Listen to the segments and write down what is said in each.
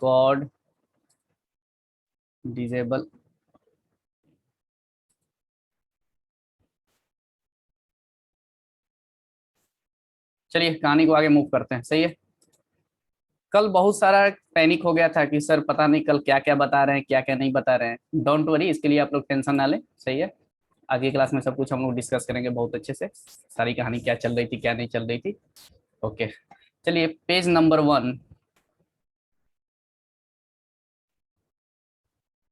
Code disable. चलिए कहानी को आगे मूव करते हैं। सही है। कल बहुत सारा पैनिक हो गया था कि सर पता नहीं कल क्या क्या बता रहे हैं, क्या क्या नहीं बता रहे हैं। डोंट वरी, इसके लिए आप लोग टेंशन ना लें। सही है। आगे क्लास में सब कुछ हम लोग डिस्कस करेंगे बहुत अच्छे से, सारी कहानी क्या चल रही थी क्या नहीं चल रही थी। ओके, चलिए page number 1,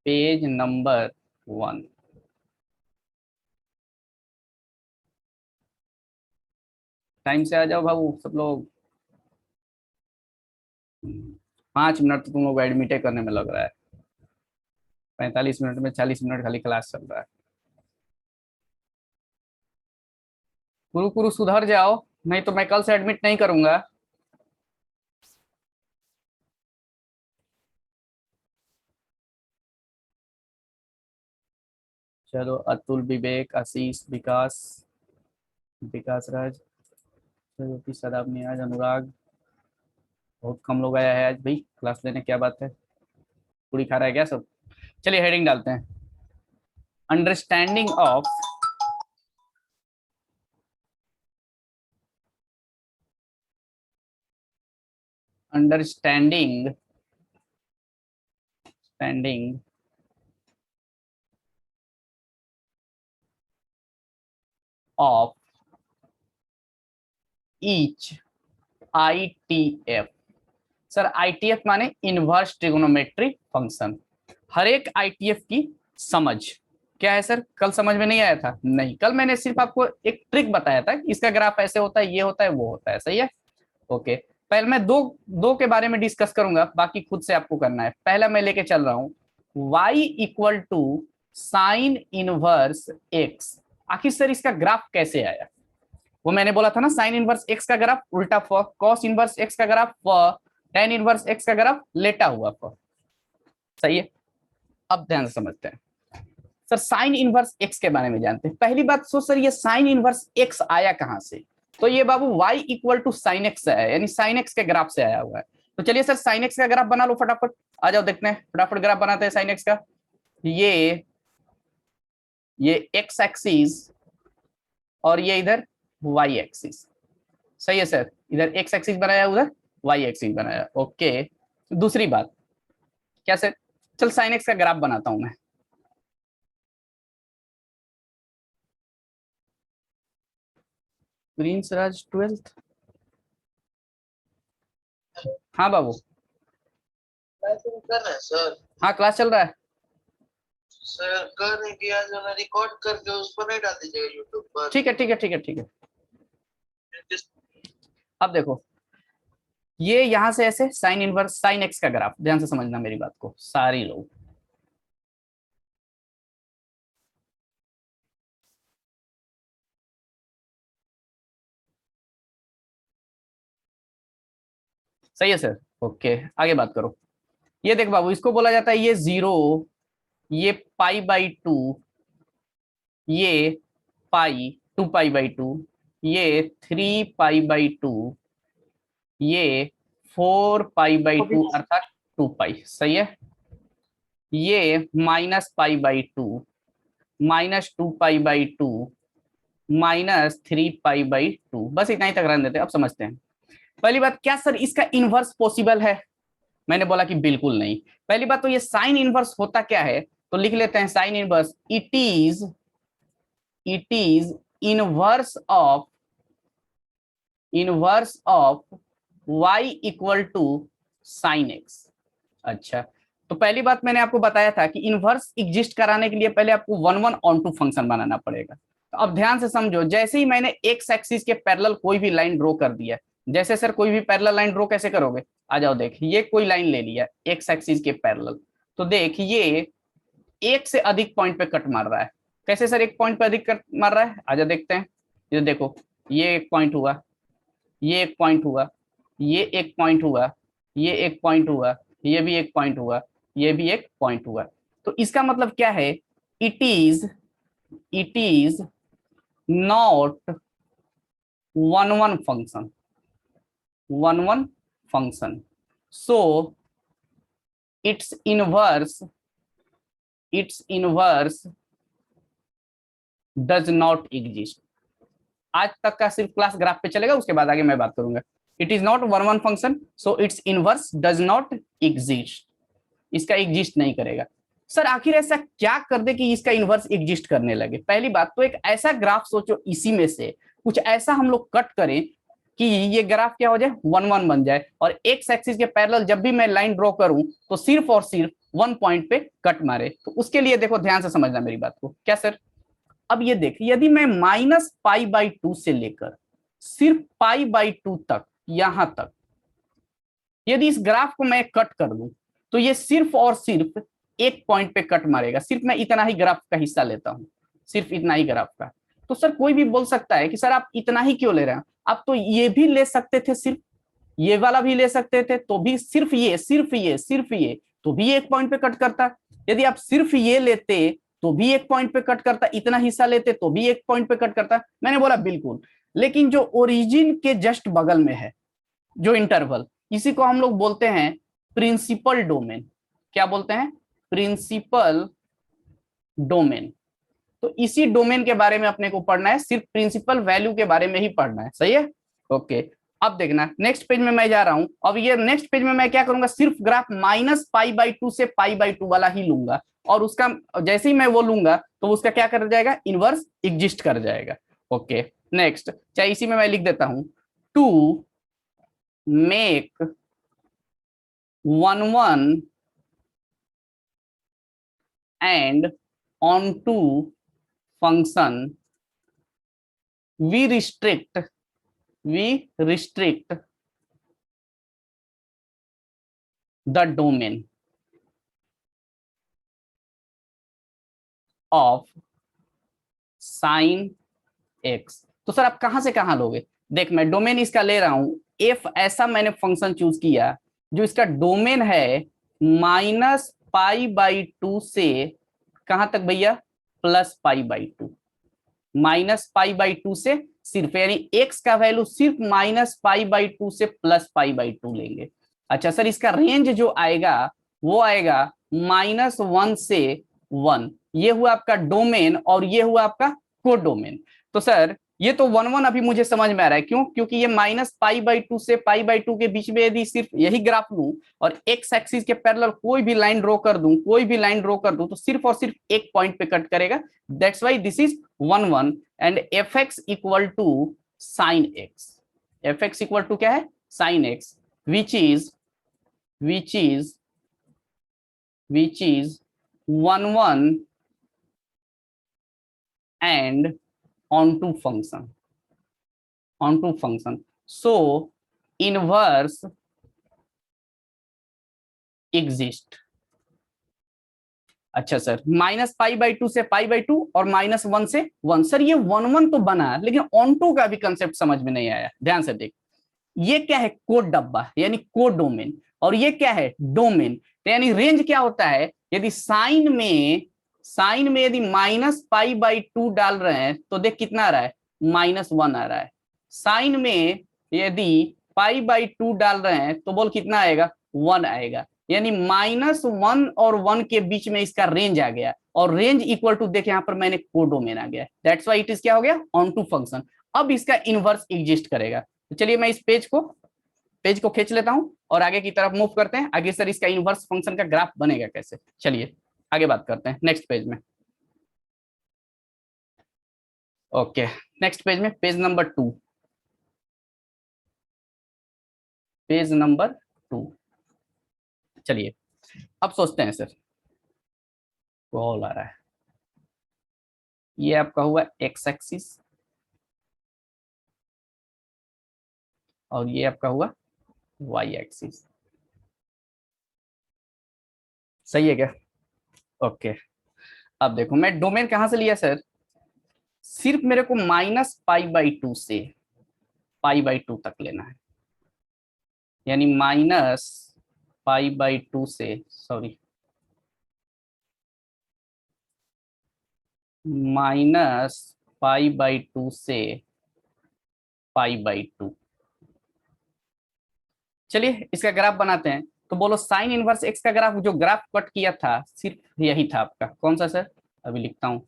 page number 1। Time से आ जाओ बाबू सब लोग। 5 मिनट तो तुम लोग एडमिट करने में लग रहा है। 45 मिनट में 40 मिनट खाली क्लास चल रहा है। कुरु कुरु सुधर जाओ, नहीं तो मैं कल से एडमिट नहीं करूंगा। चलो अतुल, विवेक, आशीष, विकास, विकास राज, ज्योति, सदाब, नियाज, अनुराग। बहुत कम लोग आया है आज भाई क्लास लेने, क्या बात है? पूरी खा रहा है क्या सब? चलिए हेडिंग डालते हैं, understanding of understanding standing of each ITF. Sir ITF माने इनवर्स ट्रिगोनोमेट्री फंक्शन। हर एक आईटीएफ की समझ क्या है सर? कल समझ में नहीं आया था? नहीं, कल मैंने सिर्फ आपको एक ट्रिक बताया था, इसका ग्राफ ऐसे होता है, ये होता है, वो होता है। सही है। ओके, पहले मैं दो दो के बारे में डिस्कस करूंगा, बाकी खुद से आपको करना है। पहला मैं लेके चल रहा हूं y equal to sine inverse x. आखिर सर इसका ग्राफ कैसे आया? वो मैंने बोला था ना, साइन इनवर्स एक्स का ग्राफ उल्टा फ, कॉस इनवर्स एक्स का ग्राफ फ, टेन इनवर्स एक्स का ग्राफ लेटा हुआ फ। सही है। अब ध्यान से समझते हैं। सर साइन इनवर्स एक्स के बारे में जानते हैं। पहली बात सो सर ये साइन इनवर्स एक्स आया कहां से? तो ये बाबू y equal to sine x से आया, यानी साइन एक्स के ग्राफ से आया हुआ है। तो चलिए सर साइन एक्स का ग्राफ बना लो फटाफट। आ जाओ देखते हैं, फटाफट ग्राफ बनाते हैं साइन एक्स का। ये एक्स एक्सिस और ये इधर वाई एक्सिस। सही है सर, इधर एक्स एक्सिस बनाया, उधर वाई एक्सिस बनाया। ओके, दूसरी बात क्या सर? चल साइन एक्स का ग्राफ बनाता हूं मैं। प्रिंस राज 12th। हाँ बाबू। कर रहे हैं सर? हाँ क्लास चल रहा है सर। करने की आज मैं रिकॉर्ड करके उस पर नहीं डाल दीजिएगा यूट्यूब पर? ठीक है ठीक है ठीक है ठीक है। अब देखो, ये यहां से ऐसे साइन इनवर्स साइन एक्स का ग्राफ, ध्यान से समझना मेरी बात को सारी लोग। सही है सर। ओके, आगे बात करो। ये देख बाबू, इसको बोला जाता है ये 0, ये π/2, ये पाई 2π/2, ये 3π/2, ये 4π/2 अर्थात 2π। सही है। ये -π/2, -2π/2, -3π/2। बस इतना ही तक रहने देते, अब समझते हैं। पहली बात, क्या सर इसका इनवर्स पॉसिबल है? मैंने बोला कि बिल्कुल नहीं। पहली बात तो ये साइन इनवर्स होता क्या है, तो लिख लेते हैं sine inverse. It is inverse of y equal to sine x. अच्छा, तो पहली बात मैंने आपको बताया था कि इनवर्स एग्जिस्ट कराने के लिए पहले आपको 1/1 फंक्शन बनाना पड़ेगा। तो अब ध्यान से समझो, जैसे ही मैंने एक्स एक्सिस के पैरेलल कोई भी लाइन ड्रॉ कर दिया, जैसे सर कोई भी पैरेलल लाइन ड्रॉ कैसे करोगे? आ जाओ देख, ये कोई लाइन ले लिया एक्स एक्सिस के पैरेलल, तो देख ये एक से अधिक पॉइंट पे कट मार रहा है। कैसे सर एक पॉइंट पे अधिक कट मार रहा है? आजा देखते हैं। ये देखो, ये एक पॉइंट हुआ, ये एक पॉइंट हुआ, ये एक पॉइंट हुआ, ये एक पॉइंट हुआ, ये भी एक पॉइंट हुआ, ये भी एक पॉइंट हुआ। तो इसका मतलब क्या है? It is not 1/1 function, 1/1 function. So it's inverse does not exist. आज तक का सिर्फ क्लास ग्राफ पे चलेगा, उसके बाद आगे मैं बात करूंगा। It is not one one function, so it's inverse does not exist, इसका एग्जिस्ट नहीं करेगा। सर आखिर ऐसा क्या कर दे कि इसका इनवर्स एग्जिस्ट करने लगे? पहली बात तो एक ऐसा ग्राफ सोचो, इसी में से कुछ ऐसा हम लोग कट करें कि ये ग्राफ क्या हो जाए, वन वन बन जाए, और एक्स एक्सिस के पैरेलल जब भी मैं लाइन ड्रॉ करूं तो सिर्फ और सिर्फ वन पॉइंट पे कट मारे। तो उसके लिए देखो, ध्यान से समझना मेरी बात को। क्या सर? अब ये देख, यदि मैं -π/2 से लेकर सिर्फ π/2 तक, यहां तक यदि इस ग्राफ को मैं कट कर दूं, तो ये सिर्फ और सिर्फ एक पॉइंट पे कट मारेगा। सिर्फ मैं इतना ही ग्राफ का हिस्सा लेता हूं, सिर्फ इतना ही ग्राफ का। तो सर कोई भी बोल सकता है कि सर आप इतना ही क्यों ले रहे हैं? आप तो ये भी ले सकते थे, सिर्फ ये वाला भी ले सकते थे, तो भी सिर्फ ये तो भी एक पॉइंट पे कट करता। यदि आप सिर्फ ये लेते तो भी एक पॉइंट पे कट करता, इतना हिस्सा लेते तो भी एक पॉइंट पे कट करता। मैंने बोला बिल्कुल, लेकिन जो ओरिजिन के जस्ट बगल में है जो इंटरवल, इसी को हम लोग बोलते हैं प्रिंसिपल डोमेन। क्या बोलते हैं? Principal domain. तो इसी डोमेन के बारे में अपने को पढ़ना है, सिर्फ प्रिंसिपल वैल्यू के बारे में ही पढ़ना है। सही है? ओके। अब देखना नेक्स्ट पेज में मैं जा रहा हूं। अब ये नेक्स्ट पेज में मैं क्या करूंगा, सिर्फ ग्राफ -π/2 से π/2 वाला ही लूंगा, और उसका जैसे ही मैं वो लूंगा तो उसका क्या कर जाएगा, इनवर्स एग्जिस्ट कर जाएगा। ओके नेक्स्ट, चाहे इसी में मैं लिख देता हूं, to make 1 1 and onto function we restrict the domain of sin x। तो सर आप कहां से कहां लोगे? देख मैं डोमेन इसका ले रहा हूं, एफ ऐसा मैंने फंक्शन चूज किया जो इसका डोमेन है -π/2 से कहां तक भैया, +π/2। -π/2 से सिर्फ, यानी x का वैल्यू सिर्फ -π/2 से +π/2 लेंगे। अच्छा सर, इसका रेंज जो आएगा वो आएगा -1 से 1। ये हुआ आपका डोमेन और ये हुआ आपका कोडोमेन। तो सर ये तो 1 1 अभी मुझे समझ में आ रहा है, क्यों? क्योंकि ये -π/2 से π/2 के बीच में यदि सिर्फ यही ग्राफ लूं और एक्स एक्सिस के पैरेलल कोई भी लाइन ड्रॉ कर दूं, तो सिर्फ और सिर्फ एक पॉइंट पे कट करेगा। That's why this is 1 1 and fx equal to sin x। fx equal to क्या है, sin x, which is 1 1 and onto function, so inverse exist। अच्छा सर, -π/2 से π/2 और -1 से 1। सर ये 1 1 तो बना, लेकिन ऑनटू का भी कंसेप्ट समझ में नहीं आया। ध्यान से देख, ये क्या है, कोड डब्बा यानी कोड डोमेन, और ये क्या है, डोमेन। तो यानी रेंज क्या होता है, यदि साइन में यदि -π/2 डाल रहे हैं तो देख कितना आ रहा है, -1 आ रहा है। साइन में यदि π/2 डाल रहे हैं तो बोल कितना आएगा, 1 आएगा। यानी -1 और 1 के बीच में इसका रेंज आ गया, और रेंज इक्वल टू देख यहाँ पर मैंने कोडोमेन आ गया। दैट्स व्हाई इट इज क्या हो गया, ऑन टू फंक्शन। अब इसका इनवर्स एग्जिस्ट करेगा। तो चलिए मैं इस पेज को खींच लेता हूं और आगे की तरफ मूव करते हैं। आगे सर इसका इनवर्स फंक्शन का ग्राफ बनेगा कैसे, चलिए आगे बात करते हैं नेक्स्ट पेज में। ओके नेक्स्ट पेज में, पेज नंबर 2, चलिए अब सोचते हैं सर, कॉल आ रहा है। ये आपका हुआ एक्स एक्सिस और ये आपका हुआ वाई एक्सिस। सही है क्या? ओके अब देखो, मैं डोमेन कहां से लिया सर, सिर्फ मेरे को -π/2 से π/2 तक लेना है। यानी -π/2 से, सॉरी, -π/2 से π/2। चलिए इसका ग्राफ बनाते हैं। तो बोलो साइन इनवर्स एक्स का ग्राफ, जो ग्राफ कट किया था सिर्फ यही था आपका, कौन सा सर? अभी लिखता हूं।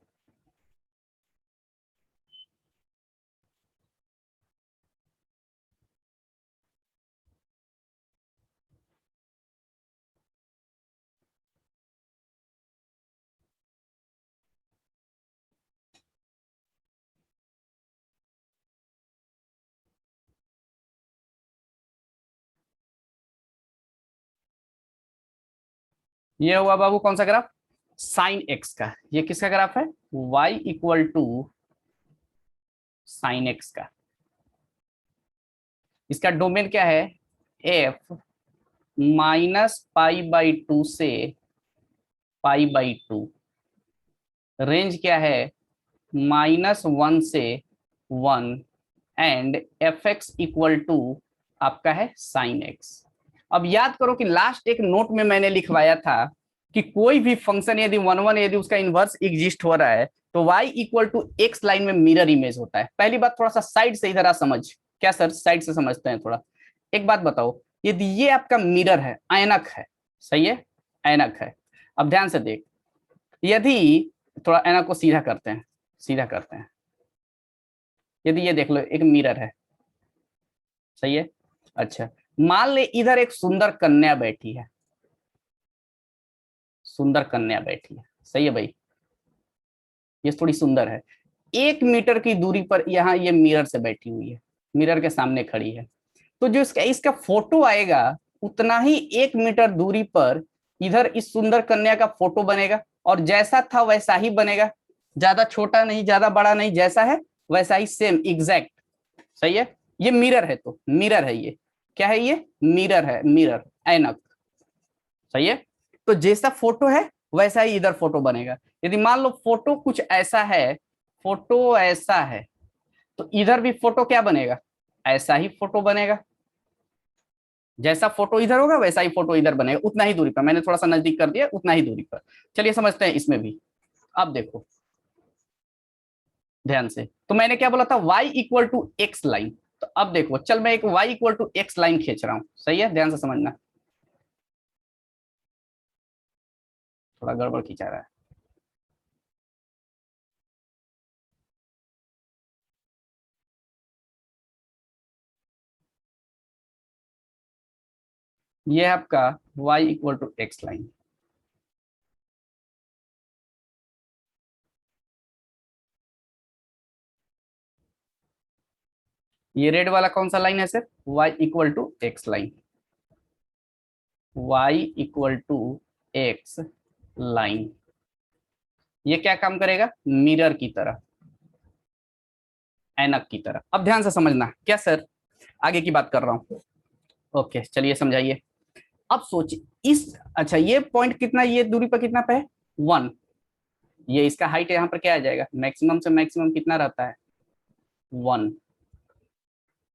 ये हुआ बाबू कौन सा ग्राफ? साइन एक्स का। ये किसका ग्राफ है? y equal to sine x का। इसका डोमेन क्या है? f -π/2 से π/2। रेंज क्या है? -1 से 1 and f x equal to आपका है साइन एक्स। अब याद करो कि लास्ट एक नोट में मैंने लिखवाया था कि कोई भी फंक्शन यदि 1 1 यदि उसका इनवर्स एग्जिस्ट हो रहा है तो y equal to x line में मिरर इमेज होता है। पहली बात थोड़ा सा साइड से इधर आ समझ। क्या सर साइड से समझते हैं थोड़ा? एक बात बताओ, यदि ये आपका मिरर है, ऐनक है, सही है, ऐनक है। अब ध्यान से देख, यदि थोड़ा ऐनक को सीधा करते हैं, सीधा करते हैं। यदि ये देख लो एक मिरर है, सही है। अच्छा, मान ले इधर एक सुंदर कन्या बैठी है, सुंदर कन्या बैठी है, सही है भाई, ये थोड़ी सुंदर है। 1 मीटर की दूरी पर यहाँ ये मिरर से बैठी हुई है, मिरर के सामने खड़ी है। तो जो इसका इसका फोटो आएगा उतना ही 1 मीटर दूरी पर इधर इस सुंदर कन्या का फोटो बनेगा, और जैसा था वैसा ही बनेगा, ज्यादा छोटा नहीं ज्यादा बड़ा नहीं, जैसा है वैसा ही सेम एग्जैक्ट, सही है। ये मिरर है, तो मिरर है, ये क्या है? ये मिरर है, मिरर, ऐनक, सही है। तो जैसा फोटो है वैसा ही इधर फोटो बनेगा। यदि मान लो फोटो कुछ ऐसा है, फोटो ऐसा है, तो इधर भी फोटो क्या बनेगा? ऐसा ही फोटो बनेगा। जैसा फोटो इधर होगा वैसा ही फोटो इधर बनेगा, उतना ही दूरी पर। मैंने थोड़ा सा नजदीक कर दिया, उतना ही दूरी पर। चलिए समझते हैं इसमें भी। अब देखो ध्यान से, तो मैंने क्या बोला था? y equal to x line. तो अब देखो, चल मैं एक y equal to x line खींच रहा हूं, सही है, ध्यान से समझना। थोड़ा गड़बड़ खींचा रहा है। ये है आपका y equal to x line. ये रेड वाला कौन सा लाइन है sir? y equal to x line, y equal to x line. ये क्या काम करेगा? मिरर की तरह, ऐनक की तरह। अब ध्यान से समझना। क्या सर? आगे की बात कर रहा हूं। ओके चलिए समझाइए। अब सोचिए इस, अच्छा ये पॉइंट कितना, ये दूरी पर कितना पे है? 1। ये इसका हाइट यहाँ पर क्या आ जाएगा? मैक्सिमम से मैक्सिमम कितना रहता है? 1।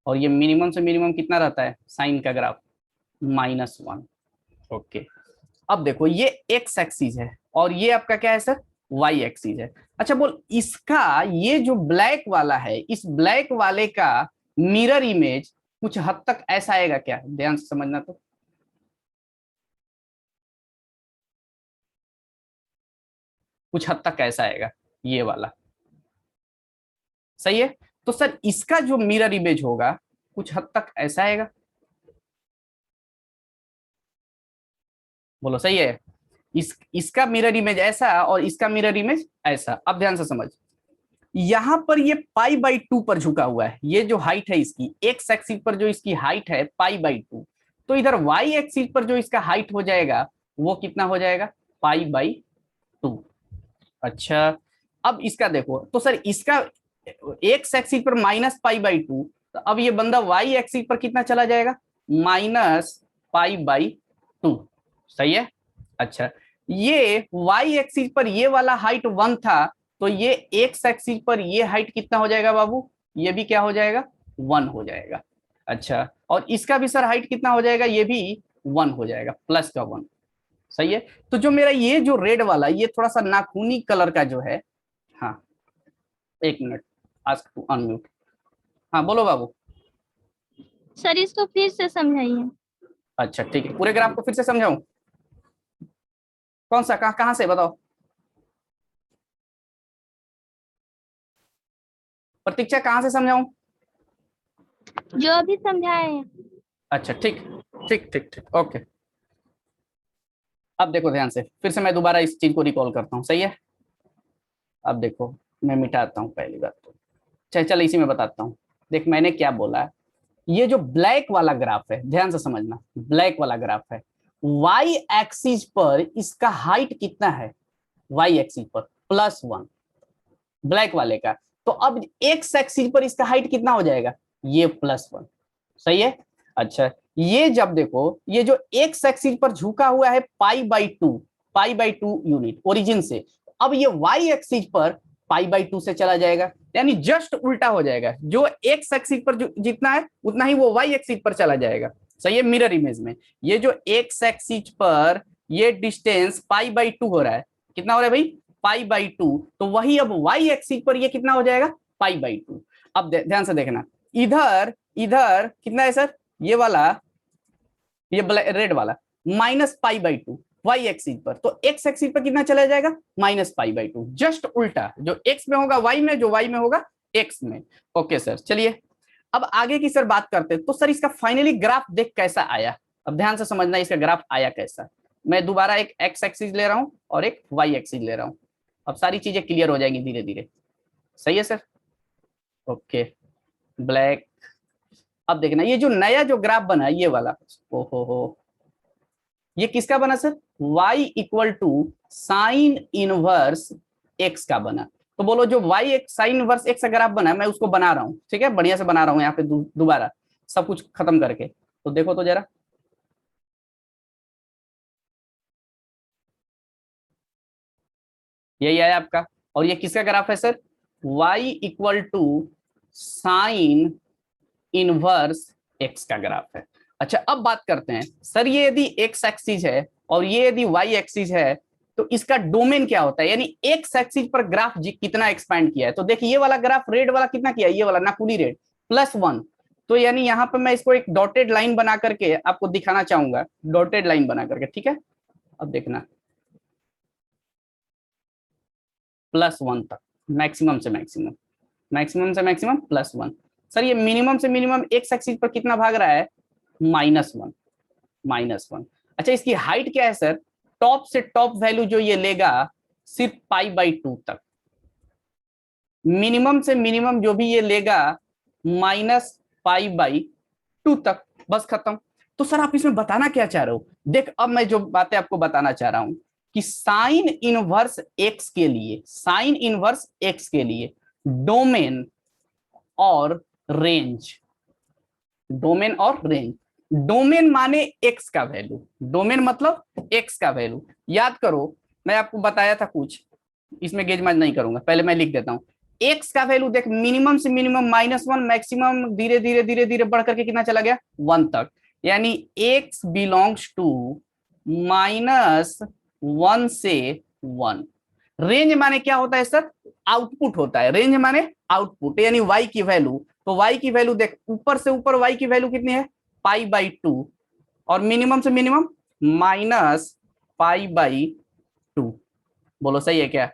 और ये मिनिमम से मिनिमम कितना रहता है साइन का ग्राफ? -1। ओके, अब देखो ये एक्स एक्सिस है और ये आपका क्या है सर? वाई एक्सिस है। अच्छा बोल, इसका ये जो ब्लैक वाला है, इस ब्लैक वाले का मिरर इमेज कुछ हद तक ऐसा आएगा क्या? ध्यान से समझना। तो कुछ हद तक ऐसा आएगा ये वाला, सही है। तो सर इसका जो मिरर इमेज होगा कुछ हद तक ऐसा आएगा, बोलो सही है। इसका मिरर इमेज ऐसा और इसका मिरर इमेज ऐसा। अब ध्यान से समझ, यहां पर ये π/2 पर झुका हुआ है। ये जो हाइट है इसकी, एक्स एक्सिस पर जो इसकी हाइट है π/2, तो इधर वाई एक्सिस पर जो इसका हाइट हो जाएगा वो कितना हो जाएगा? π/2। अच्छा, अब इसका देखो तो सर इसका एक्स एक्सिस पर -π/2, तो अब ये बंदा वाई एक्सिस पर कितना चला जाएगा? -π/2, सही है। अच्छा, ये वाई एक्सिस पर ये वाला हाइट 1 था, तो ये एक्स एक्सिस पर ये हाइट कितना हो जाएगा बाबू? ये भी क्या हो जाएगा? 1 हो जाएगा। अच्छा, और इसका भी सर हाइट कितना हो जाएगा? ये भी 1 हो जाएगा, प्लस का 1, सही है। तो जो मेरा ये जो रेड वाला, ये थोड़ा सा नाखूनी कलर का जो है, हाँ 1 मिनट, आस्क टू अनम्यूट। हाँ बोलो बाबू। सर इसको फिर से समझाइए। अच्छा ठीक है, पूरे ग्राफ को फिर से समझाऊं? कौन सा, कहां से बताओ? प्रतीक्षा कहां से समझाऊं? जो अभी समझाए हैं। अच्छा ठीक ठीक ठीक ठीक, ओके। अब देखो ध्यान से, फिर से मैं दोबारा इस चीज को रिकॉल करता हूँ, सही है? अब देखो, मैं मिटाता हूँ पहली बात तो, चल इसी में बताता हूँ। देख मैंने क्या बोला है, ये जो ब्लैक वाला ग्राफ है, ध्यान से समझना, ब्लैक वाला ग्राफ है, वाई एक्सिस पर इसका हाइट कितना है? वाई एक्सिस पर +1, ब्लैक वाले का। तो अब एक्स एक्सिस पर इसका हाइट कितना हो जाएगा? ये +1, सही है? अच्छा, ये जब देखो, ये जो एक्स एक्सिस पर झुका हुआ है pi by two unit origin से, अब ये वाई एक्सिस पर पाई बाई 2 से चला जाएगा, यानी जस्ट उल्टा हो जाएगा, जो एक्स एक्सिस पर जितना है उतना ही वो वाई एक्सिस पर चला जाएगा, सही है? मिरर इमेज में ये जो एक्स एक्सिस पर ये डिस्टेंस पाई बाई 2 हो रहा है, कितना हो रहा है भाई? पाई बाई 2, तो वही अब वाई एक्सिस पर ये कितना हो जाएगा? Pi by 2। अब ध्यान से देखना, इधर इधर कितना है सर? ये वाला, ये रेड वाला -पाई बाई 2 वाई एक्सिस पर, तो एक्स एक्सिस पर कितना चला जाएगा? -पाई बाई 2, जस्ट उल्टा, जो एक्स में होगा वाई में, जो वाई में होगा एक्स में। ओके सर, चलिए अब आगे की सर बात करते हैं। तो सर इसका फाइनली ग्राफ देख कैसा आया, अब ध्यान से समझना इसका ग्राफ आया कैसा। मैं दोबारा एक एक्स एक्सिस ले रहा हूं और एक वाई एक्सिस ले रहा हूं, अब सारी चीजें क्लियर हो जाएंगी धीरे धीरे, सही है सर? Okay, black. अब देखना, ये जो नया जो ग्राफ बना ये वाला, ओहो, ये किसका बना sir? y = sign inverse x का बना। तो बोलो, जो y साइन इनवर्स x का ग्राफ बना है, मैं उसको बना रहा हूँ, ठीक है? बढ़िया से बना रहा हूँ यहाँ पे दोबारा सब कुछ खत्म करके, तो देखो तो जरा, यही आया आपका। और ये किसका ग्राफ है sir? y = sign inverse x का ग्राफ है। अच्छा, अब बात करते हैं सर, ये यदि x एक्सिस है और ये यदि y एक्सिस है, तो इसका डोमेन क्या होता है? यानी x एक्सिस पर ग्राफ कितना एक्सपैंड किया है? तो देखिए, ये वाला ग्राफ रेड वाला कितना किया है? ये वाला नाकुली रेड +1। तो यानी यहाँ पर मैं इसको एक डॉटेड लाइन बना करके आपको दिखाना चाहूंगा, डॉटेड लाइन बना करके, ठीक है? अब देखना, +1 तक, मैक्सिमम से मैक्सिमम, मैक्सिमम से मैक्सिमम +1। सर ये मिनिमम से मिनिमम एक्स एक्सिस पर कितना भाग रहा है? -1, -1। अच्छा, इसकी हाइट क्या है सर? टॉप से टॉप वैल्यू जो ये लेगा सिर्फ पाई बाई 2 तक, मिनिमम से मिनिमम जो भी ये लेगा -पाई बाई 2 तक, बस खत्म। तो सर आप इसमें बताना क्या चाह रहे हो? देख, अब मैं जो बातें आपको बताना चाह रहा हूं कि साइन इनवर्स एक्स के लिए, साइन इनवर्स एक्स के लिए डोमेन और रेंज, डोमेन और रेंज, डोमेन माने एक्स का वैल्यू, डोमेन मतलब एक्स का वैल्यू। याद करो, मैं आपको बताया था कुछ, इसमें गेजमाज नहीं करूंगा, पहले मैं लिख देता हूं। एक्स का वैल्यू देख, मिनिमम से मिनिमम -1, मैक्सिमम धीरे धीरे धीरे धीरे बढ़ करके कितना चला गया? 1 तक, यानी एक्स बिलोंग्स टू -1 से 1। रेंज माने क्या होता है सर? आउटपुट होता है, रेंज माने आउटपुट, यानी y की वैल्यू। तो y की वैल्यू देख, ऊपर से ऊपर y की वैल्यू कितनी है? पाई बाई 2, और मिनिमम से मिनिमम -पाई बाई 2। बोलो सही है क्या?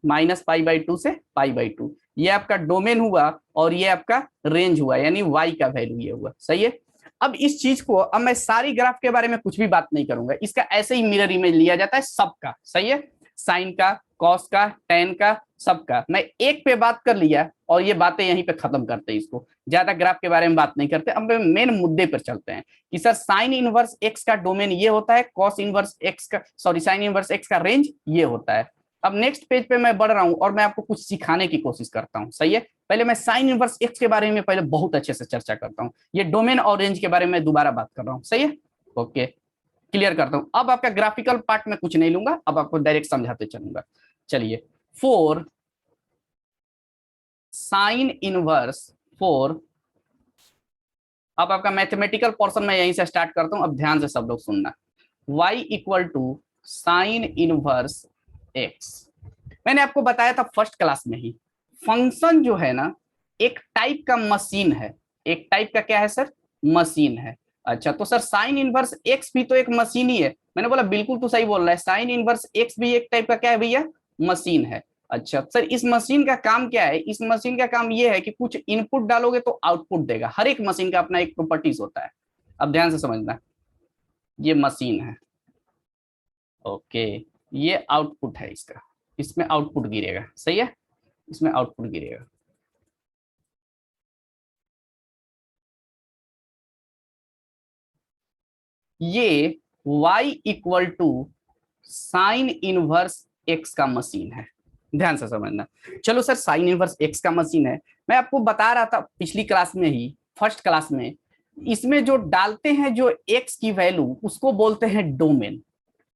-पाई बाई 2 से पाई बाई 2, ये आपका डोमेन हुआ और ये आपका रेंज हुआ, यानी y का वैल्यू ये हुआ, सही है? अब इस चीज को, अब मैं सारी ग्राफ के बारे में कुछ भी बात नहीं करूंगा, इसका ऐसे ही मिरर इमेज लिया जाता है सबका, सही है? साइन का, कॉस का, टेन का, सबका मैं एक पे बात कर लिया और ये बातें यहीं पे खत्म करते हैं, इसको ज्यादा ग्राफ के बारे में बात नहीं करते। अब मेन मुद्दे पर चलते हैं कि सर साइन इनवर्स एक्स का डोमेन ये होता है, कॉस इनवर्स एक्स का, सॉरी साइन इनवर्स एक्स का रेंज ये होता है। अब नेक्स्ट पेज पे मैं बढ़ रहा हूं और मैं आपको कुछ सिखाने की कोशिश करता हूं, सही है? पहले मैं साइन इनवर्स एक्स के बारे में पहले बहुत अच्छे से चर्चा करता हूं, ये डोमेन और रेंज के बारे में दोबारा बात कर रहा हूं, सही है? ओके, क्लियर करता हूं। अब आपका ग्राफिकल पार्ट में कुछ नहीं लूंगा, अब आपको डायरेक्ट समझाते चलूंगा। चलिए, फोर साइन इनवर्स 4, अब आपका मैथमेटिकल पोर्शन में यहीं से स्टार्ट करता हूं, अब ध्यान से सब लोग सुनना। y = साइन इनवर्स एक्स, मैंने आपको बताया था फर्स्ट क्लास में ही, फंक्शन जो है ना, एक टाइप का मशीन है, एक टाइप का क्या है सर? मशीन है। अच्छा, तो सर साइन इनवर्स एक्स भी तो एक मशीन ही है। मैंने बोला बिल्कुल तू सही बोल रहा है, साइन इनवर्स एक्स भी एक टाइप का क्या है भैया, मशीन है। अच्छा सर, इस मशीन का काम क्या है, इस मशीन का काम ये है कि कुछ इनपुट डालोगे तो आउटपुट देगा। हर एक मशीन का अपना एक प्रॉपर्टीज होता है, अब ध्यान से समझना। ये मशीन है, ओके, ये आउटपुट है इसका, इसमें आउटपुट गिरेगा, सही है, इसमें आउटपुट गिरेगा। ये y equal to sine inverse x का मशीन है, ध्यान से समझना। चलो सर, साइन इनवर्स x का मशीन है, मैं आपको बता रहा था पिछली क्लास में ही, फर्स्ट क्लास में, इसमें जो डालते हैं जो x की वैल्यू उसको बोलते हैं डोमेन।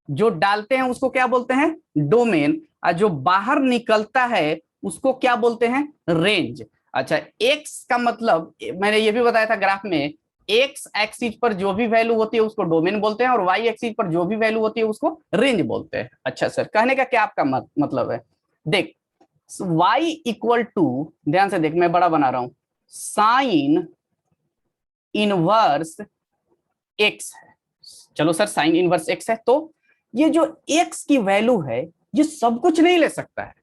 जो डालते हैं उसको क्या बोलते हैं, डोमेन। और जो बाहर निकलता है उसको क्या बोलते हैं, रेंज। अच्छा, एक्स का मतलब मैंने ये भी बताया था ग्राफ में, एक्स एक्सिस पर जो भी वैल्यू होती है उसको डोमेन बोलते हैं, और वाई एक्सिस पर जो भी वैल्यू होती है उसको रेंज बोलते हैं। अच्छा सर, कहने का क्या आपका मतलब है, देख y इक्वल टू, ध्यान से देख मैं बड़ा बना रहा हूं, साइन इनवर्स एक्स है। चलो सर, साइन इनवर्स एक्स है, तो ये जो एक्स की वैल्यू है ये सब कुछ नहीं ले सकता है।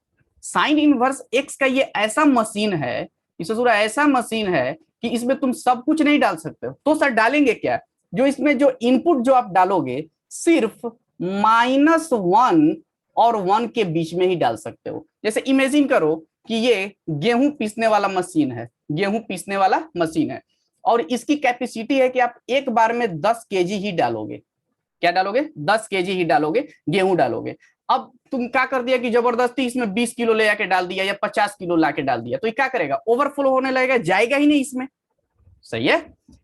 साइन इनवर्स एक्स का ये ऐसा मशीन है, इसे पूरा ऐसा मशीन है कि इसमें तुम सब कुछ नहीं डाल सकते हो। तो सर डालेंगे क्या, जो इसमें जो इनपुट जो आप डालोगे सिर्फ -1 और 1 के बीच में ही डाल सकते हो। जैसे इमेजिन करो कि ये गेहूं पीसने वाला मशीन है, गेहूं पीसने वाला मशीन है, और इसकी कैपेसिटी है कि आप एक बार में 10 केजी ही डालोगे। क्या डालोगे, 10 केजी ही डालोगे, गेहूं डालोगे। अब तुम क्या कर दिया कि जबरदस्ती इसमें 20 किलो ले आके डाल दिया या 50 किलो ला के डाल दिया, तो ये क्या करेगा, ओवरफ्लो होने लगेगा, जाएगा ही नहीं इसमें, सही है।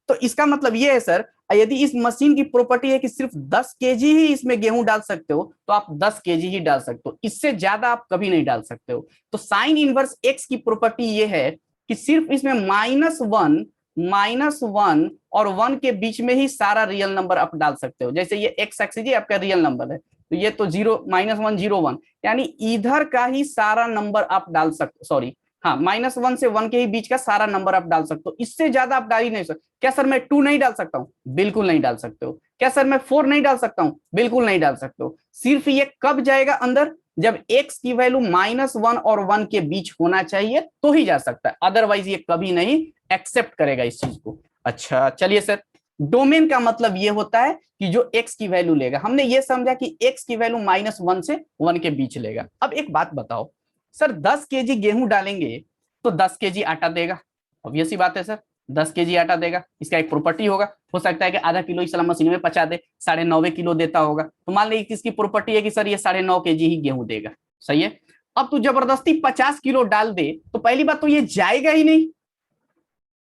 तो इसका मतलब ये है सर, यदि इस मशीन की प्रॉपर्टी है कि सिर्फ 10 केजी ही इसमें गेहूं डाल सकते हो, तो आप 10 केजी ही डाल सकते हो, इससे ज्यादा आप कभी नहीं डाल सकते हो। तो साइन इनवर्स एक्स की प्रॉपर्टी ये है कि सिर्फ इसमें -1 और 1 के बीच में ही सारा रियल नंबर आप डाल सकते हो। जैसे ये एक्स एक्सिस आपका रियल नंबर है, तो ये तो 0 -1 0 1, यानी इधर का ही सारा नंबर आप डाल सकते, सॉरी हाँ, -1 से 1 के ही बीच का सारा नंबर आप डाल सकते हो, इससे ज्यादा आप डाल ही नहीं सकते। क्या सर मैं 2 नहीं डाल सकता हूँ, बिल्कुल नहीं डाल सकते हो। क्या सर मैं 4 नहीं डाल सकता हूँ, बिल्कुल नहीं डाल सकते हो। सिर्फ ये कब जाएगा अंदर, जब x की वैल्यू -1 और 1 के बीच होना चाहिए तो ही जा सकता है, अदरवाइज ये कभी नहीं एक्सेप्ट करेगा इस चीज को। अच्छा चलिए सर, डोमेन का मतलब ये होता है कि जो x की वैल्यू लेगा, हमने ये समझा कि x की वैल्यू -1 से 1 के बीच लेगा। अब एक बात बताओ सर, 10 केजी गेहूं डालेंगे तो 10 केजी आटा देगा, ऑब्वियस सी बात है सर, 10 केजी आटा देगा। इसका एक प्रॉपर्टी होगा, हो सकता है कि आधा किलो इस मशीन में पचा दे, 9.5 किलो देता होगा, तो मान लीजिए किसकी प्रॉपर्टी है कि सर ये 9.5 केजी ही गेहूं देगा, सही है। अब तू जबरदस्ती 50 किलो डाल दे, तो पहली बात तो ये जाएगा ही नहीं,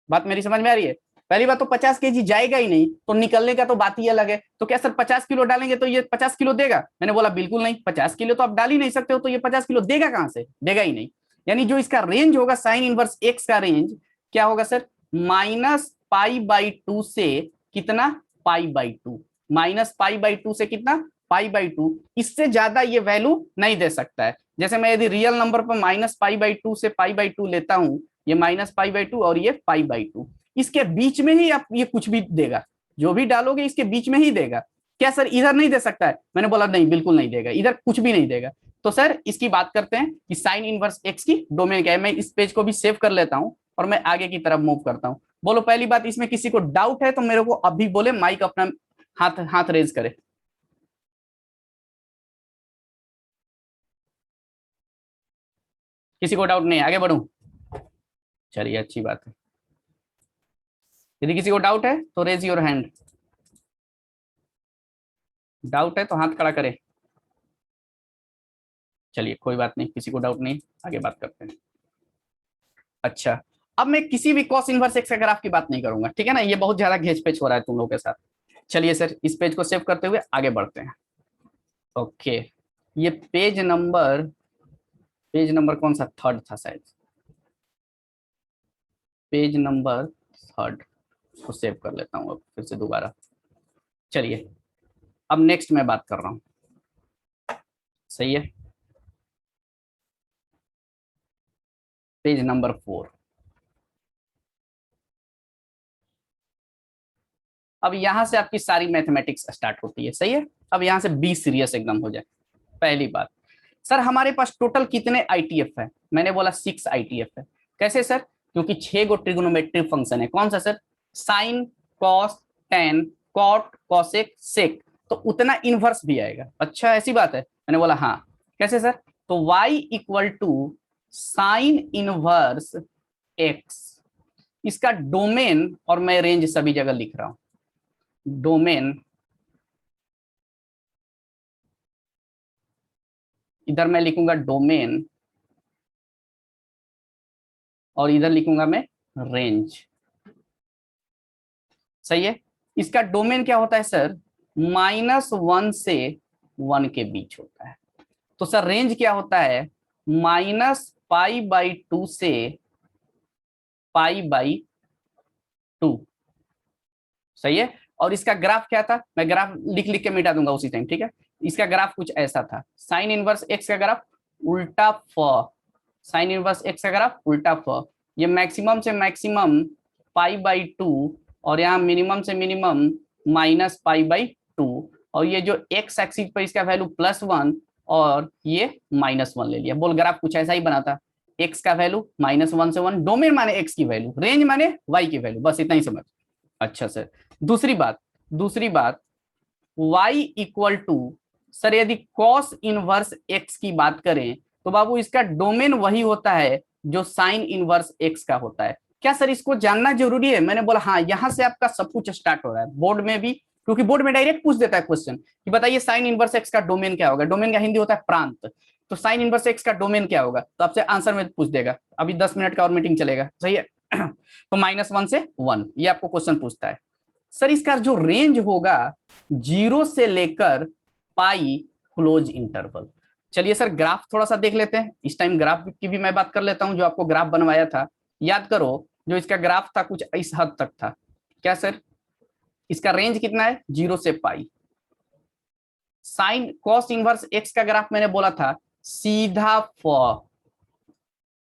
बात मेरी समझ में आ रही है, पहली बात तो 50 केजी जाएगा ही नहीं, तो निकलने का तो बात ही अलग है। तो क्या सर 50 किलो डालेंगे तो ये 50 किलो देगा, मैंने बोला बिल्कुल नहीं, 50 किलो तो आप डाल ही नहीं सकते हो, तो ये 50 किलो देगा कहां से, देगा ही नहीं। यानी जो इसका रेंज होगा साइन इनवर्स एक्स का रेंज क्या होगा सर, -π/2 से कितना, π/2, -π/2 से कितना, π/2, इससे ज्यादा ये वैल्यू नहीं दे सकता है। जैसे मैं यदि रियल नंबर पर -π/2 से π/2 लेता हूं, ये -π/2 और ये π/2, इसके बीच में ही आप ये कुछ भी देगा, जो भी डालोगे इसके बीच में ही देगा। क्या सर इधर नहीं दे सकता है, मैंने बोला नहीं, बिल्कुल नहीं देगा, इधर कुछ भी नहीं देगा। तो सर इसकी बात करते हैं कि साइन इनवर्स एक्स की डोमेन क्या है। मैं इस पेज को भी सेव कर लेता हूं और मैं आगे की तरफ मूव करता हूं। बोलो पहली बात, इसमें किसी को डाउट है तो मेरे को अभी बोले, माइक अपना हाथ हाथ रेज करे। किसी को डाउट नहीं, आगे बढ़ू, चलिए अच्छी बात है। यदि किसी को डाउट है तो रेज योर हैंड, डाउट है तो हाथ खड़ा करे। चलिए कोई बात नहीं, किसी को डाउट नहीं, आगे बात करते हैं। अच्छा, अब मैं किसी भी कॉस इनवर्स एक्स का ग्राफ की बात नहीं करूंगा, ठीक है ना, ये बहुत ज्यादा घेच पेच हो रहा है तुम लोगों के साथ। चलिए सर, इस पेज को सेव करते हुए आगे बढ़ते हैं। ओके, ये पेज नंबर कौन सा, थर्ड था शायद, पेज नंबर थर्ड को सेव कर लेता हूँ अब फिर से दोबारा। चलिए, अब नेक्स्ट मैं बात कर रहा हूँ, सही है, पेज नंबर 4। अब यहां से आपकी सारी मैथमेटिक्स स्टार्ट होती है, सही है। अब यहां से बी सीरियस एकदम हो जाए। पहली बात, सर हमारे पास टोटल कितने आईटीएफ है? मैंने बोला 6 आईटीएफ है। कैसे सर? क्योंकि 6 गो ट्रिगोनोमेट्रिक फंक्शन है। कौन सा sir? Sine, cos, tan, cot, cosec, sec, तो उतना इनवर्स भी आएगा। अच्छा ऐसी बात है? मैंने बोला हाँ। कैसे सर? तो y equal to sine inverse x, इसका डोमेन और मैं रेंज सभी जगह लिख रहा हूं। डोमेन इधर मैं लिखूंगा डोमेन और इधर लिखूंगा मैं रेंज, सही है। इसका डोमेन क्या होता है सर? -1 से 1 के बीच होता है। तो सर रेंज क्या होता है? -π/2 से π/2, सही है। और इसका ग्राफ क्या था? मैं ग्राफ लिख लिख के मिटा दूंगा उसी टाइम, ठीक है। इसका ग्राफ कुछ ऐसा था। साइन इनवर्स एक्स का ग्राफ उल्टा फ, साइन इनवर्स एक्स का ग्राफ उल्टा फ। ये मैक्सिमम से मैक्सिमम π/2 और यहाँ मिनिमम से मिनिमम -π/2, और ये जो एक्स एक्सिस पर इसका वैल्यू +1 और ये -1 ले लिया। बोल ग्राफ कुछ ऐसा ही बना था। एक्स का वैल्यू -1 से 1, डोमेन माने एक्स की वैल्यू, रेंज माने वाई की वैल्यू, बस इतना ही समझ। अच्छा सर, दूसरी बात y इक्वल टू, सर यदि cos इनवर्स x की बात करें तो बाबू इसका डोमेन वही होता है जो साइन इनवर्स x का होता है। क्या सर इसको जानना जरूरी है? मैंने बोला हाँ, यहां से आपका सब कुछ स्टार्ट हो रहा है बोर्ड में भी, क्योंकि बोर्ड में डायरेक्ट पूछ देता है क्वेश्चन कि बताइए साइन इनवर्स x का डोमेन क्या होगा। डोमेन का हिंदी होता है प्रांत, तो साइन इनवर्स x का डोमेन क्या होगा, तो आपसे आंसर में पूछ देगा। अभी 10 मिनट का और मीटिंग चलेगा, सही है। तो -1 से 1 ये आपको क्वेश्चन पूछता है। सर इसका जो रेंज होगा 0 से लेकर पाई क्लोज इंटरवल। चलिए सर ग्राफ थोड़ा सा देख लेते हैं। इस टाइम ग्राफ की भी मैं बात कर लेता हूं, जो आपको ग्राफ बनवाया था याद करो। जो इसका ग्राफ था कुछ इस हद तक था। क्या सर? इसका रेंज कितना है? 0 से पाई। साइन कॉस इनवर्स एक्स का ग्राफ मैंने बोला था सीधा फ,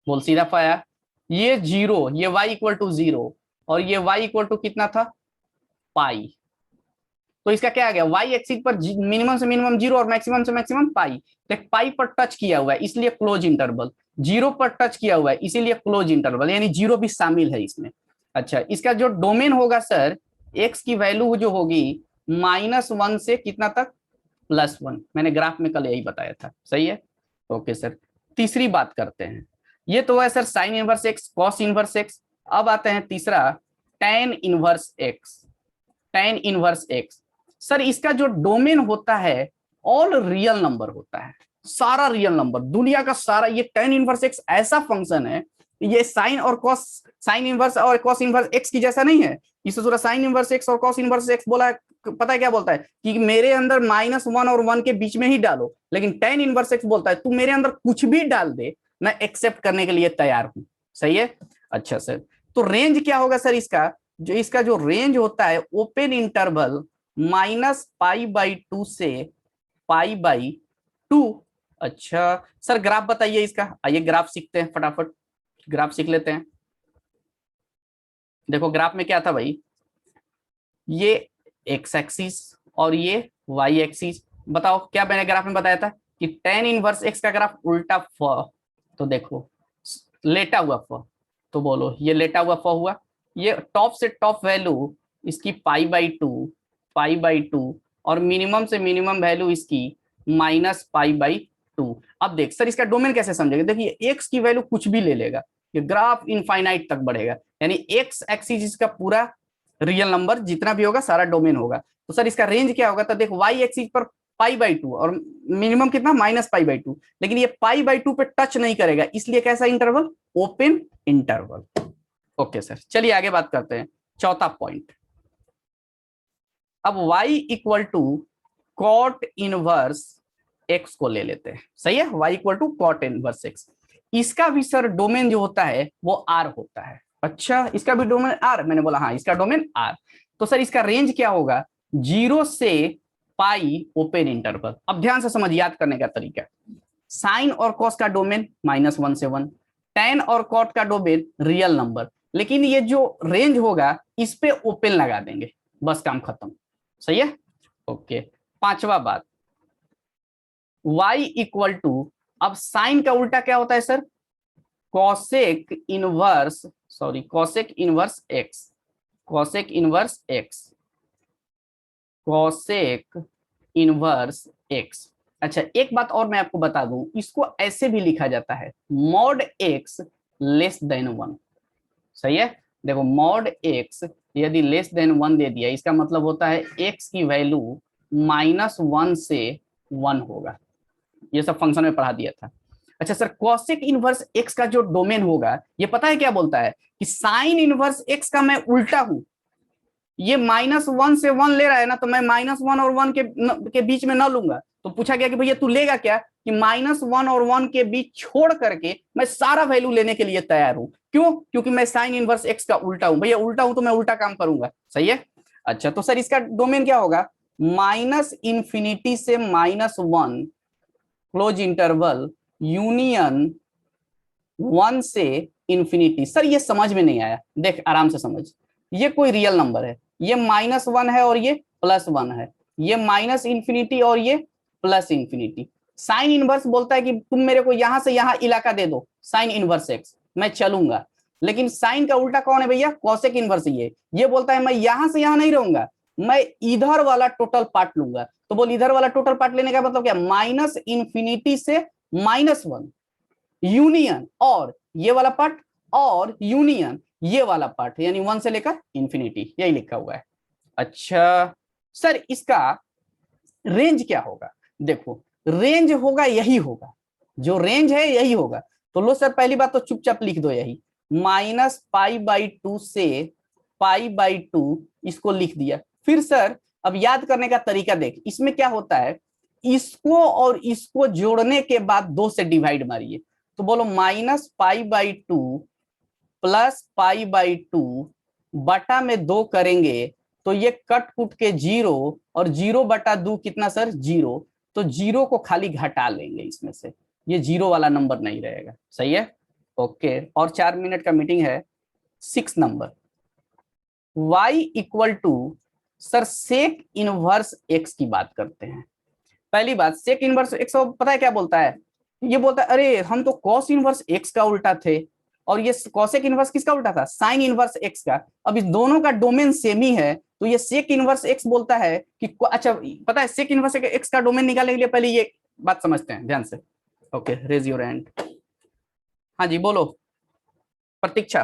बोल सीधा फ आया। ये 0, ये y इक्वल टू 0 और ये y इक्वल टू कितना था? पाई। तो इसका क्या आ गया? y एक्सिस पर मिनिमम से मिनिमम 0 और मैक्सिमम से मैक्सिमम पाई। देख पाई पर टच किया हुआ है इसलिए क्लोज इंटरवल, 0 पर टच किया हुआ है इसीलिए क्लोज इंटरवल, यानी 0 भी शामिल है इसमें। अच्छा, इसका जो डोमेन होगा सर, x की वैल्यू जो होगी -1 से कितना तक? +1। मैंने ग्राफ में कल यही बताया था, सही है। ओके सर, तीसरी बात करते हैं। ये तो है sir sine inverse x, cos inverse x. अब आते हैं तीसरा, tan inverse x. tan inverse x sir इसका जो डोमेन होता है ऑल रियल नंबर होता है, सारा रियल नंबर दुनिया का सारा। ये tan इनवर्स एक्स ऐसा फंक्शन है, ये साइन और कॉस, साइन इनवर्स और कॉस इनवर्स एक्स की जैसा नहीं है। इसे पूरा साइन इनवर्स एक्स और कॉस इनवर्स एक्स बोला है, पता है क्या बोलता है कि मेरे अंदर -1 और 1 के बीच में ही डालो। लेकिन tan इनवर्स एक्स बोलता है तू मेरे अंदर कुछ भी डाल दे, मैं एक्सेप्ट करने के लिए तैयार हूं, सही है। अच्छा सर, तो रेंज क्या होगा सर इसका? इसका जो रेंज होता है ओपन इंटरवल -π/2 से π/2। अच्छा सर ग्राफ बताइए इसका। आइए ग्राफ सीखते हैं, फटाफट ग्राफ सीख लेते हैं। देखो ग्राफ में क्या था भाई, ये x एक्सिस और ये y एक्सिस। बताओ क्या मैंने ग्राफ में बताया था कि tan इनवर्स x का ग्राफ उल्टा फ। तो देखो लेटा हुआ फ, तो बोलो ये लेटा हुआ फ हुआ। ये टॉप से टॉप वैल्यू इसकी π/2 और मिनिमम से मिनिमम वैल्यू इसकी -π/2। अब देख सर इसका डोमेन कैसे समझेगा? देखिए x की वैल्यू कुछ भी ले लेगा, ये ग्राफ इनफाइनाइट तक बढ़ेगा, यानी x एक्सिस इसका पूरा रियल नंबर जितना भी होगा सारा डोमेन होगा। तो सर इसका रेंज क्या होगा? तो देखो y एक्सिस पर π/2 और मिनिमम कितना? -π/2, लेकिन ये π/2 पे टच नहीं करेगा, इसलिए कैसा interval? Open interval. Okay sir, चलिए आगे बात करते हैं। चौथा पॉइंट, अब y equal to cot inverse x को ले लेते हैं, सही है। y equal to cot inverse x, इसका भी सर डोमेन जो होता है वो r होता है। अच्छा इसका भी डोमेन r? मैंने बोला हाँ इसका डोमेन r। तो सर इसका रेंज क्या होगा? 0 से पाई ओपन इंटरवल। अब ध्यान से समझ, याद करने का तरीका, साइन और कॉस का डोमेन -1 से 1, tan और कॉट का डोमेन रियल नंबर, लेकिन ये जो रेंज होगा इस पे ओपन लगा देंगे, बस काम खत्म। सही है, ओके। पांचवा बात, y इक्वल टू, अब साइन का उल्टा क्या होता है sir, cosec inverse, sorry cosec inverse x, cosec inverse x, cosec inverse x. अच्छा एक बात और मैं आपको बता दूं, इसको ऐसे भी लिखा जाता है मॉड एक्स लेस देन 1। सही है, देखो मॉड एक्स यदि लेस देन 1 दे दिया, इसका मतलब होता है एक्स की वैल्यू -1 से 1 होगा। ये सब फंक्शन में पढ़ा दिया था। अच्छा सर, कॉसेक इनवर्स एक्स का जो डोमेन होगा, ये पता है क्या बोलता है कि साइन इनवर्स एक्स का मैं उल्टा हूं, ये -1 से 1 ले रहा है ना, तो मैं -1 और 1 के बीच में ना लूंगा। तो पूछा गया कि भैया तू लेगा क्या, कि -1 और 1 के बीच छोड़ करके मैं सारा वैल्यू लेने के लिए तैयार हूं। क्यों, क्योंकि मैं साइन इनवर्स एक्स का उल्टा हूं। भैया उल्टा हूं तो मैं उल्टा काम करूंगा। सही है। अच्छा तो सर इसका डोमेन क्या होगा, -∞ से -1 क्लोज इंटरवल यूनियन 1 से इंफिनिटी। सर ये समझ में नहीं आया, देख आराम से समझ, ये कोई रियल नंबर है, ये -1 है और ये +1 है, ये -∞ और ये +∞। साइन इनवर्स बोलता है कि तुम मेरे को यहां से यहां इलाका दे दो, साइन इनवर्स एक्स, मैं चलूंगा। लेकिन साइन का उल्टा कौन है भैया, कॉसेक इनवर्स। ये बोलता है मैं यहां से यहां नहीं रहूंगा, मैं इधर वाला टोटल पार्ट लूंगा। तो बोल इधर वाला टोटल पार्ट लेने का मतलब क्या, -∞ से -1 यूनियन, और ये वाला पार्ट, और यूनियन ये वाला पार्ट, यानी 1 से लेकर इंफिनिटी, यही लिखा हुआ है। अच्छा सर इसका रेंज क्या होगा, देखो रेंज होगा यही होगा, जो रेंज है यही होगा। तो लो सर पहली बात तो चुपचाप लिख दो यही, -π/2 से π/2, इसको लिख दिया। फिर सर अब याद करने का तरीका देख, इसमें क्या होता है, इसको और इसको जोड़ने के बाद 2 से डिवाइड मारिए, तो बोलो -π/2 प्लस π/2 बटा में 2 करेंगे तो ये कट कुट के 0, और 0/2 कितना सर 0, तो 0 को खाली घटा लेंगे इसमें से, ये 0 वाला नंबर नहीं रहेगा। सही है, ओके। और 4 मिनट का मीटिंग है। 6 number, y equal to, sir sec inverse x की बात करते हैं। पहली बात, सेक इनवर्स एक्स पता है क्या बोलता है, ये बोलता है अरे हम तो कॉस इनवर्स एक्स का उल्टा थे, और ये कॉसेक इनवर्स किसका उल्टा था, साइन इनवर्स एक्स का। अब इस दोनों का डोमेन सेम ही है, तो ये सेक इनवर्स एक्स बोलता है कि अच्छा पता है सेक इनवर्स एक्स का डोमेन निकालने के लिए पहले ये बात समझते हैं ध्यान से। Okay raise your hand. हाँ जी बोलो, प्रतीक्षा,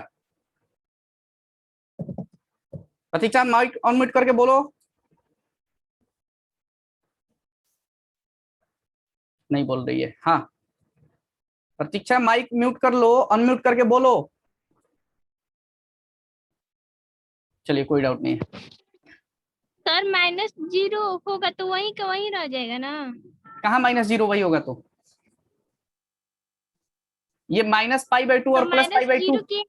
प्रतीक्षा माइक अनम्यूट करके बोलो। नहीं बोल रही है, हाँ प्रतीक्षा माइक म्यूट कर लो, अनम्यूट करके बोलो। चलिए कोई डाउट नहीं है। सर -0 होगा तो वहीं का वहीं रह जाएगा ना। कहाँ -0 वही होगा, तो ये -π/2 तो और +π/2, -0 के,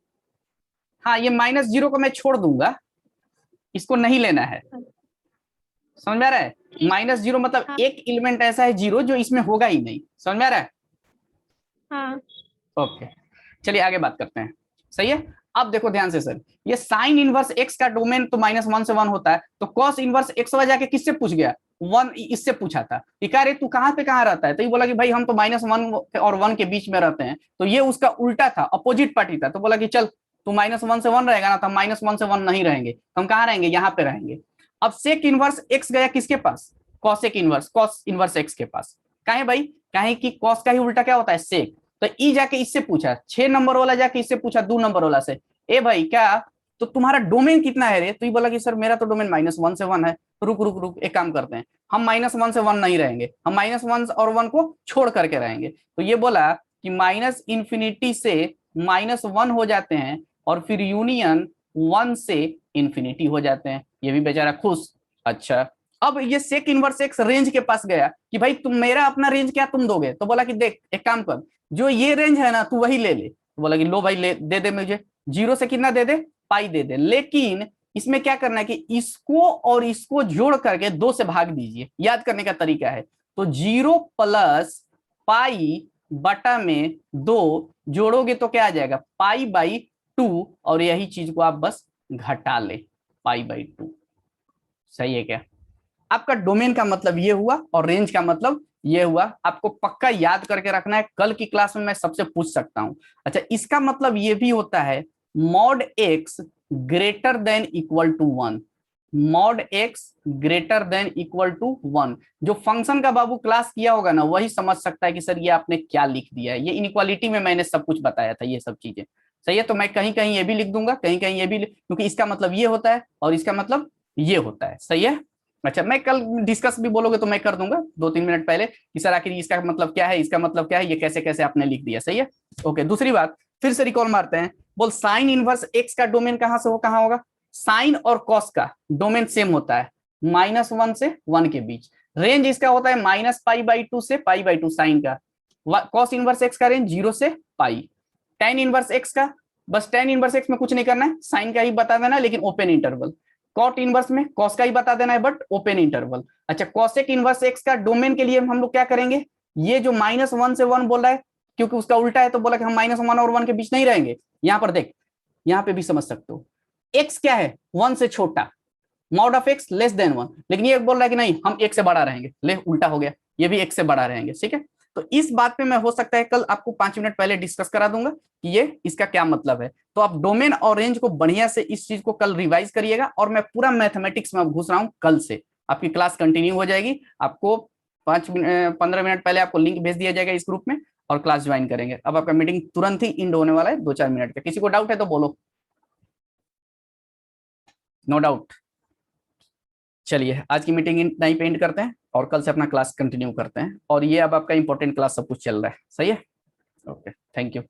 हाँ ये -0 को मैं छोड़ दूंगा, इसको नहीं लेना है। समझ में आ रहा है, -0 मतलब हाँ एक एलिमेंट ऐसा है 0 जो इसमें होगा ही नहीं। समझ में आ रहा है, हाँ ओके। चलिए आगे बात करते हैं। सही है, अब देखो ध्यान से सर, ये साइन इनवर्स एक्स का डोमेन तो -1 से 1 होता है, तो कॉस इनवर्स एक्स वाई जाके किससे पूछ गया, 1 इससे पूछा था कि कह रहे तू कहां पे कहां रहता है, तो ये बोला कि भाई हम तो -1 और 1 के बीच में रहते हैं, तो ये उसका उल्टा था, अपोजिट पार्टी था। तो बोला कि चल तू -1 से 1 रहेगा ना, तो हम -1 से 1 नहीं रहेंगे, तो हम कहाँ रहेंगे, यहाँ पे रहेंगे। अब सेक इनवर्स एक्स गया किसके पास, cosec inverse, cos inverse x के पास। काहे भाई, काहे कि कॉस का ही उल्टा क्या होता है सेक। तो ई जाके इससे पूछा, 6 नंबर वाला जाके इससे पूछा 2 नंबर वाला से, ए भाई क्या, तो तुम्हारा डोमेन कितना है रे, तो ये बोला कि सर मेरा तो डोमेन -1 से 1 है। तो रुक रुक रुक, एक काम करते हैं, हम -1 से 1 नहीं रहेंगे, हम -1 और 1 को छोड़ करके रहेंगे। तो ये बोला कि -∞ से -1 हो जाते हैं, और फिर यूनियन 1 से इंफिनिटी हो जाते हैं। ये भी बेचारा खुश। अच्छा अब ये सेक इनवर्स एक्स रेंज के पास गया कि भाई तुम मेरा अपना रेंज क्या तुम दोगे, तो बोला कि देख एक काम कर, जो ये रेंज है ना तू वही ले ले। तो बोला कि लो भाई ले दे दे मुझे, 0 से कितना दे दे, पाई दे दे। लेकिन इसमें क्या करना है कि इसको और इसको जोड़ करके 2 से भाग दीजिए, याद करने का तरीका है। तो 0 प्लस पाई बटा में 2 जोड़ोगे तो क्या आ जाएगा, π/2, और यही चीज को आप बस घटा ले, π/2। सही है क्या? आपका डोमेन का मतलब ये हुआ और रेंज का मतलब ये हुआ। आपको पक्का याद करके रखना है, कल की क्लास में मैं सबसे पूछ सकता हूं। अच्छा, इसका मतलब ये भी होता है mod x greater than equal to 1, mod x greater than equal to 1। जो फंक्शन का बाबू क्लास किया होगा ना, वही समझ सकता है कि सर ये आपने क्या लिख दिया है। ये इनइक्वालिटी में मैंने सब कुछ बताया था, ये सब चीजें। सही है, तो मैं कहीं कहीं ये भी लिख दूंगा, कहीं कहीं ये भी क्योंकि इसका मतलब ये होता है और इसका मतलब ये होता है। सही है। अच्छा, मैं कल डिस्कस भी बोलोगे तो मैं कर दूंगा 2-3 मिनट पहले कि सर आखिर इसका मतलब क्या है, इसका मतलब क्या है, ये कैसे कैसे आपने लिख दिया। सही है, ओके। दूसरी बात फिर से रिकॉल मारते हैं। बोल साइन इनवर्स एक्स का डोमेन कहां से हो कहां होगा? साइन और कॉस का डोमेन सेम होता है, -1 से 1 के बीच। रेंज इसका होता है -π/2 से π/2 साइन का। कॉस इनवर्स एक्स का रेंज 0 से पाई। टेन इनवर्स एक्स का, बस टेन इनवर्स एक्स में कुछ नहीं करना है, साइन का ही बता देना है लेकिन ओपन इंटरवल। कॉट इनवर्स में कॉस का ही बता देना है बट ओपन इंटरवल। अच्छा, कॉसेक इनवर्स एक्स का डोमेन के लिए हम लोग क्या करेंगे? ये जो -1 से 1 बोल रहा है, क्योंकि उसका उल्टा है तो बोला कि हम -1 और 1 के बीच नहीं रहेंगे। यहां पर देख, यहां पे भी समझ सकते हो, एक्स क्या है? 1 से छोटा, mod of x less than 1। लेकिन ये बोल रहा है कि नहीं, हम एक से बड़ा रहेंगे। ले, उल्टा हो गया, ये भी एक से बड़ा रहेंगे। ठीक है, तो इस बात पे मैं हो सकता है कल आपको 5 मिनट पहले डिस्कस करा दूंगा कि ये इसका क्या मतलब है। तो आप डोमेन और रेंज को बढ़िया से इस चीज को कल रिवाइज करिएगा। और मैं पूरा मैथमेटिक्स में घुस रहा हूं, कल से आपकी क्लास कंटिन्यू हो जाएगी। आपको 15 मिनट पहले आपको लिंक भेज दिया जाएगा इस ग्रुप में और क्लास ज्वाइन करेंगे। अब आपका मीटिंग तुरंत ही एंड होने वाला है 2-4 मिनट का। किसी को डाउट है तो बोलो। No doubt. चलिए, आज की मीटिंग इतना ही पे एंड करते हैं और कल से अपना क्लास कंटिन्यू करते हैं। और ये अब आपका इंपॉर्टेंट क्लास सब कुछ चल रहा है। सही है, ओके, थैंक यू।